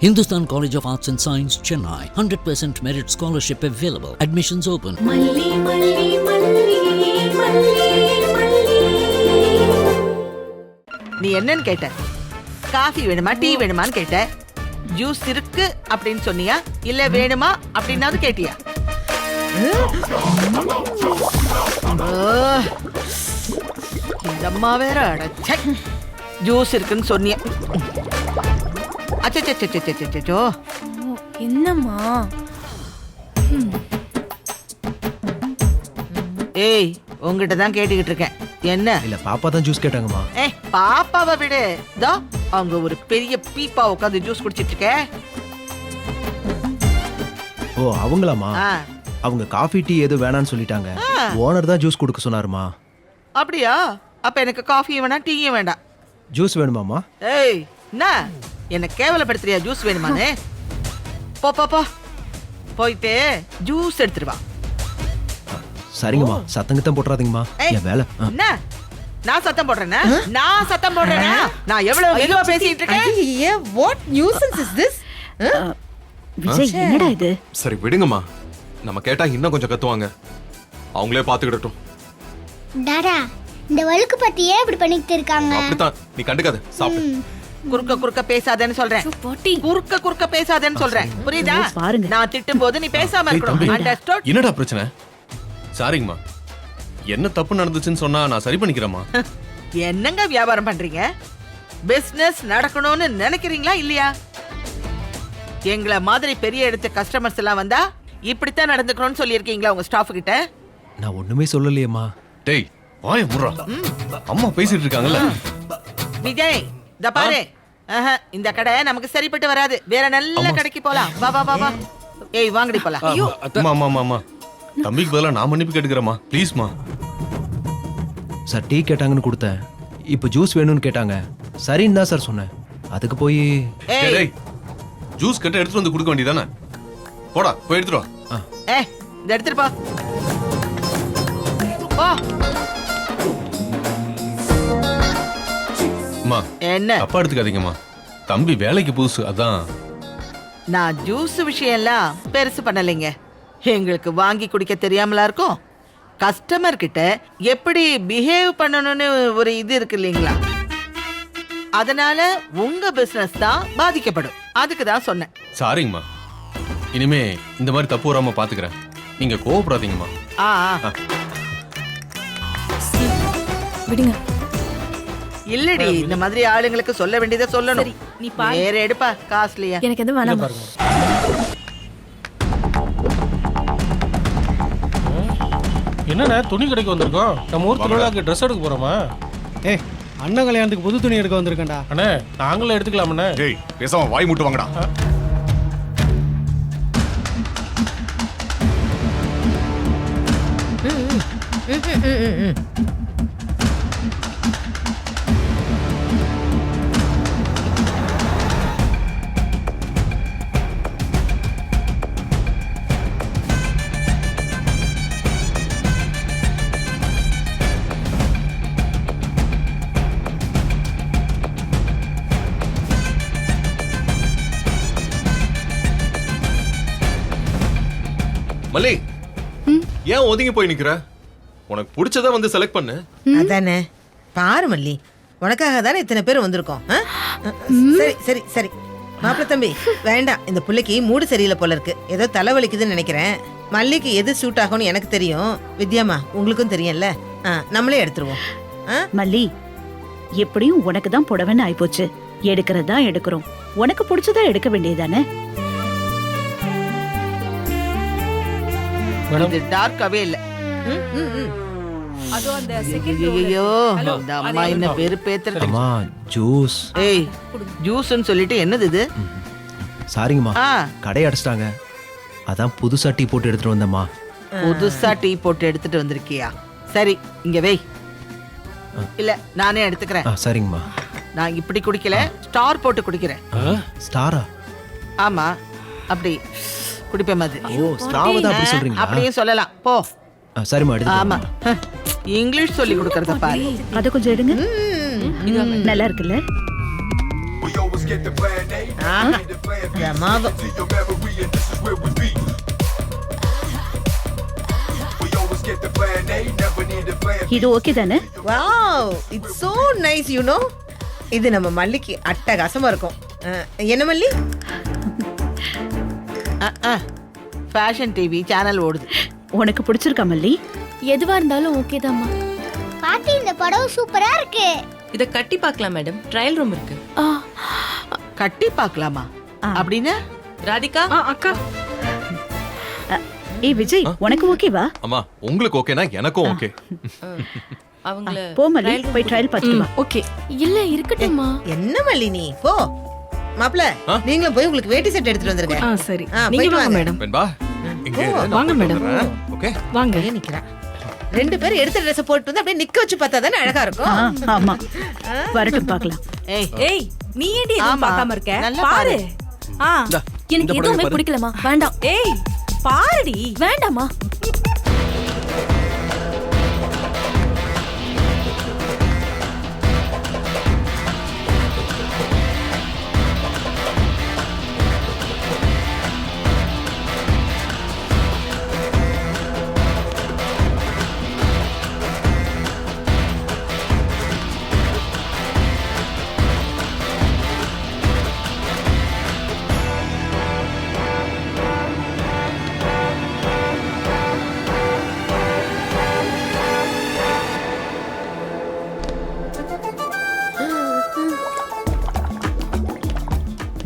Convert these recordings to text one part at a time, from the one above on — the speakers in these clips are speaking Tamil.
Hindustan College of Arts and Science, Chennai. 100% merit scholarship available. Admissions open. மல்லி மல்லி மல்லி மல்லி மல்லி. நீ என்னன்னு கேட்ட? காஃபி வேணுமா டீ வேணுமான்னு கேட்ட? ஜூஸ் இருக்கு அப்படின்னு சொன்னியா இல்ல வேணுமா அப்படின்னாவது கேட்டியா? இந்த அம்மா வேற அடச்சே. ஜூஸ் இருக்குன்னு சொன்னியா? அச்சோ என்னம்மா? ஏய் உங்ககிட்ட தான் கேட்டுக்கிட்டு இருக்கேன். என்ன? இல்ல பாப்பா தான் ஜூஸ் கேட்டாங்கம்மா. ஏய் பாப்பாவை விடு. தோ அவங்க ஒரு பெரிய பீப்பா உட்காந்து ஜூஸ் குடிச்சிட்டு இருக்க. ஓ அவங்களாமா? ஆ, அவங்க காஃபி டீ எதுவும் வேணான்னு சொல்லிட்டாங்க. ஓனர் தான் ஜூஸ் கொடுக்க சொன்னாருமா. அப்படியா? அப்ப எனக்கு காஃபியும் வேண்டாம் டீயும் வேண்டாம். ஜூஸ் வேணுமாமா? ஏய் என்ன என்ன கேவலப்படுத்துறியா? ஜூஸ் வேணுமானே? போ போ போ போயிட்டு ஜூஸ் எடுத்துட்டு வா. சரிங்கம்மா, சத்தங்கத்தான் போட்டுறாதீங்கம்மா. ஏய், என் வேலை. என்ன நான் சத்தம் போடுறேனா? நான் சத்தம் போடுறேனா? நான் எவ்வளவு மெதுவா பேசிட்டு இருக்கேன். What nuisance is this? Vijay என்னடா இது? சரி விடுங்கம்மா, நம்ம கேட்டா இன்னும் கொஞ்சம் கத்துவாங்க. அவங்களே பாத்துக்கிடட்டும். டாடா இந்த வழுக்கு பத்தி ஏன் இப்படி பண்ணிட்டு இருக்காங்க? அப்படித்தான், நீ கண்டுக்காத, சாப்பிடு. குறுக்க குறுக்க பேசாதேன்னு சொல்றேன். போட்டி. குறுக்க குறுக்க பேசாதேன்னு சொல்றேன். புரியுதா? பாருங்க. நான் திட்டும் போது நீ பேசாம இருக்கணும். Understood? என்னடா பிரச்சனை? சாரிங்கம்மா, என்ன தப்பு நடந்துச்சுன்னு சொன்னா நான் சரி பண்ணிக்கிறேம்மா. என்னங்க வியாபாரம் பண்றீங்க? பிசினஸ் நடக்கணும்னு நினைக்கிறீங்களா இல்லையா? எங்களை மாதிரி பெரிய இடத்து கஸ்டமர்ஸ் எல்லாம் வந்தா இப்படித்தான் நடந்துக்கணும்னு சொல்லியிருக்கீங்களா உங்க ஸ்டாஃப் கிட்ட? நான் ஒண்ணுமே சொல்லலையேம்மா. டேய் வாய முறா, அம்மா பேசிட்டு இருக்காங்கல்ல. விஜய் இந்த பாரு, இந்த கடை நமக்கு சரிப்பட்டு வராது. வேற நல்ல கடைக்கு போலாம். வா வா வா வா. ஏய் வாங்கடி போலாம். அம்மா அம்மா அம்மா, தம்பிக்கு பதிலா நான் மன்னிப்பு கேட்டுக்கிறேம்மா, ப்ளீஸ்மா. சார் டீ கேட்டாங்கன்னு கொடுத்தேன். இப்போ ஜூஸ் வேணும்னு கேட்டாங்க. சரின்னு தான் சார் சொன்னேன். அதுக்கு போய் டேய் ஜூஸ் கட்ட எடுத்துட்டு வந்து கொடுக்க வேண்டியதானே? போடா போய் எடுத்துட்டு வா. ஏய் இந்த எடுத்துட்டு போ. போ. அம்மா என்ன? தப்பா எடுத்துக்காதீங்கம்மா, தம்பி வேலைக்கு புதுசு அதான். நான் ஜூஸ் விஷயம் எல்லாம் பெருசு பண்ணலைங்க. எங்களுக்கு வாங்கி குடிக்க தெரியாமலா இருக்கும். கஸ்டமர் கிட்ட எப்படி பிஹேவ் பண்ணணும்னு ஒரு இது இருக்கு இல்லைங்களா? அதனால உங்க பிசினஸ் தான் பாதிக்கப்படும். அதுக்கு தான் சொன்னேன். சாரிங்கம்மா, இனிமே இந்த மாதிரி தப்பு வராம பாத்துக்கிறேன். நீங்க கோவப்படாதீங்கம்மா. ஆ விடுங்க. இல்லடி, இந்த மாதிரி ஆளுங்களுக்கு சொல்ல வேண்டியதை சொல்லணும். நீ பாரு. வேற எடுப்பா காஸ்ட்லியா. எனக்கு எதுவும் வேணாம். என்னண்ணே துணி கடைக்கு வந்திருக்கோம். நம்ம ஊர் திருவிழாக்கு ட்ரெஸ் எடுக்க போறோமா? ஏய் அண்ணன் கல்யாணத்துக்கு புது துணி எடுக்க வந்திருக்கேன்டா. அண்ணே நாங்களே எடுத்துக்கலாமண்ணே. டேய் பேசாம வாய் மூட்டு வாங்கடா. மல்லி, ஏன் ஒதுங்கி போய் நிக்கிற? உனக்கு பிடிச்சதா வந்து செலக்ட் பண்ணு. அதானே பாரு மல்லி, உனக்காக தானே இத்தனை பேர் வந்திருக்கோம். சரி சரி சரி மாப்பிள்ள தம்பி, வேண்டாம். இந்த பிள்ளைக்கு மூடு சரியில்லை போல இருக்கு. ஏதோ தலைவலிக்குதுன்னு நினைக்கிறேன். மல்லிக்கு எது சூட் ஆகும்னு எனக்கு தெரியும். வித்யாமா உங்களுக்கும் தெரியும்ல. நம்மளே எடுத்துருவோம். மல்லி, எப்படியும் உனக்கு தான் புடவைன்னு ஆயிப்போச்சு. எடுக்கிறதா எடுக்கிறோம். உனக்கு பிடிச்சதா எடுக்க வேண்டியதானே? இது டார்க்காவே இல்ல. ஐயோ இந்த அம்மா என்ன வெறுப்பேத்துறது. அம்மா ஜூஸ். ஏய் ஜூஸ்ன்னு சொல்லிட்டு என்னது இது? சாரிங்கம்மா, ஆ, கடை அடைச்சிட்டாங்க. அதான் புதுசா டீ போட்டு எடுத்துட்டு வந்தேம்மா. புதுசா டீ போட்டு எடுத்துட்டு வந்திருக்கியா? சரி இங்க வை. இல்ல நானே எடுத்துக்கிறேன். சரிங்கம்மா. நான் இப்படி குடிக்கல, ஸ்டார் போட்டு குடிக்கிறேன். ஸ்டாரா? ஆமா அப்படி குடிப்ப மாதிரி. ஓ ஸ்டார் தான் அப்படி சொல்றீங்களா? அப்படியே சொல்லலாம். போ. சரிம்மா எடுத்து. ஆமா இங்கிலீஷ் சொல்லி கொடுக்கறத பாரு. அத கொஞ்சம் எடுங்க. நல்லா இருக்குல்ல? ஆஹா, பிரமாதம். இது ஓகே தானே? Wow, it's so nice, you know. இது நம்ம மல்லிக்கு அட்டகாசமா இருக்கும். என்ன மல்லி? ஃபேஷன் டிவி சேனல் ஓடுது. உனக்கு பிடிச்சிருக்கா மல்லி? எதுவா இருந்தாலும் ஓகே தான்மா. பாட்டி இந்த புடவை சூப்பரா இருக்கு. இத கட்டி பார்க்கலாம் மேடம். ட்ரையல் ரூம் இருக்கு. கட்டி பார்க்கலாமா? அப்படின்னா ராதிகா அக்கா. ஏய் விஜய், உனக்கு ஓகேவா? அம்மா உங்களுக்கு ஓகேனா எனக்கும் ஓகே. அவங்கள போ மல்லி, போய் ட்ரையல் பார்த்துட்டு வா. ஓகே. இல்ல இருக்கட்டும்மா. என்ன மல்லி நீ போ. மாப்ள, நீங்களும் போய் உங்களுக்கு வேட்டி செட் எடுத்துட்டு வந்துருங்க. சரி. நீங்க வாங்க மேடம். வெண்பா இங்க வாங்க மேடம். ஓகே வாங்க. ஏன் நிக்கிறா? ரெண்டு பேரும் எடுத்த Dress போட்டு வந்து அப்படியே நிக்க வச்சு பார்த்தா தானே அழகா இருக்கும். ஆமா. வரட்டும் பார்க்கலாம். ஏய் நீ ஏடி எதுவும் பார்க்காம இருக்க? நல்லா பாரு. எனக்கு எதுவுமே பிடிக்கலமா. வேண்டாம். ஏய் பாருடி. வேண்டாமா.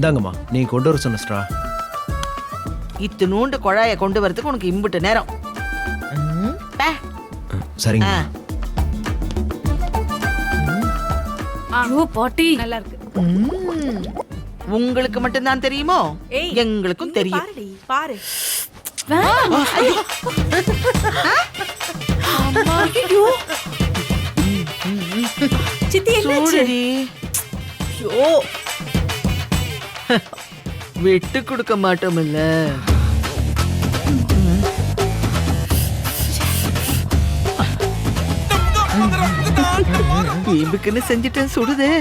இந்தாங்கம்மா, நீ கொண்டு வர சொன்ன ஸ்ட்ரா. இத்தினூண்டு குழாயை கொண்டு வரதுக்கு உனக்கு இம்புட்டு நேரம். சரிங்க. ஐயோ பாட்டி. நல்லா இருக்கு. உங்களுக்கு மட்டும்தான் தெரியுமோ? ஏய், எங்களுக்கும் தெரியும். பாருடி பாரு. சித்தி என்னாச்சு? சூடுடி. ஐயோ விட்டு கொடுக்க மாட்டோம்ல. வீம்புக்குன்னு செஞ்சுட்டேன், சுடுதே.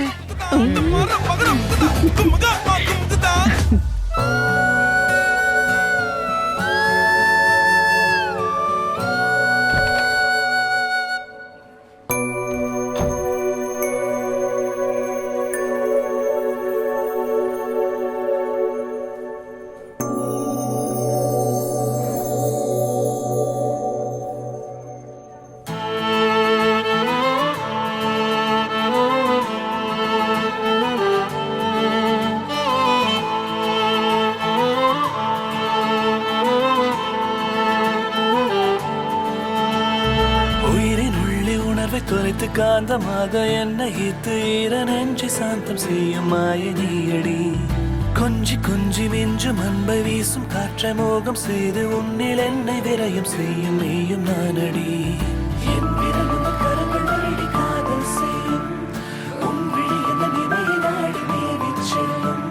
தொலைத்து காந்தமாக என்ன ஈத்து ஈர நெஞ்சு சாந்தம் செய்யும் மாய நீயடி. கொஞ்சி கொஞ்சி மிஞ்சும் அன்பை வீசும் காற்றை மோகம் செய்து உன்னில் என்னை விரயம் செய்யும் நீயும் நானடி. என் விரலும் கரங்கள் வருடி காதல் செய்யும் உன் விழி என நினைவு நாடி மேவிச் செல்லும்.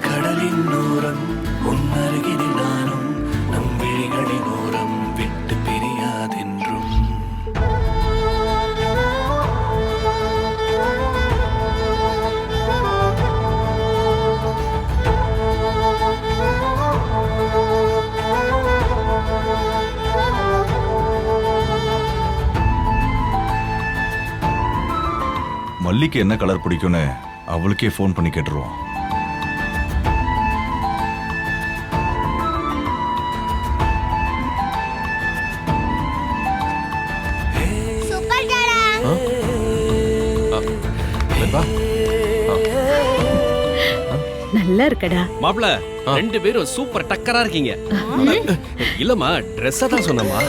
கடலின் ஓரம் உன் அருகினில் நானும் நம் விழிகளின் ஓரம் விட்டு பிரியாதென்றும். மல்லிக்கு என்ன கலர் பிடிக்கும்னு அவளுக்கே ஃபோன் பண்ணி கேட்டுருவோம். சூப்பர் டாடா. நல்லா இருக்கடா. மாப்ள ரெண்டு பேரும் சூப்பர் டக்கரா இருக்கீங்க. இல்லம்மா ட்ரெஸ்ஸா தான் சொன்னம்மா.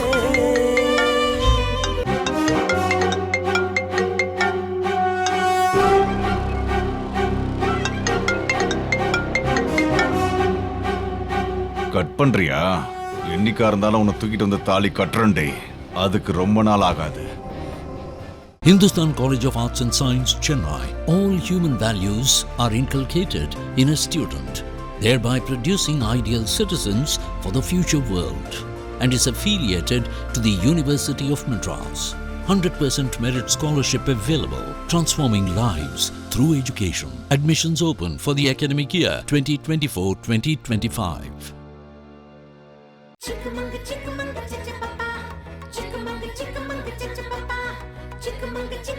கட் பண்றியா? என்னைக்கா இருந்தாலும் உன்னை தூக்கிட்டு வந்து தாலி கட்டுறண்டே. அதுக்கு ரொம்ப நாள் ஆகாது. Hindustan College of Arts and Science, Chennai. All human values are inculcated in a student, thereby producing ideal citizens for the future world, and is affiliated to the University of Madras. 100% merit scholarship available, transforming lives through education. Admissions open for the academic year 2024-2025. Chickamauga, chickamauga, cha-cha-pa-pa. Chickamauga, chickamauga, cha-cha-pa-pa. Chickamauga, chickamauga.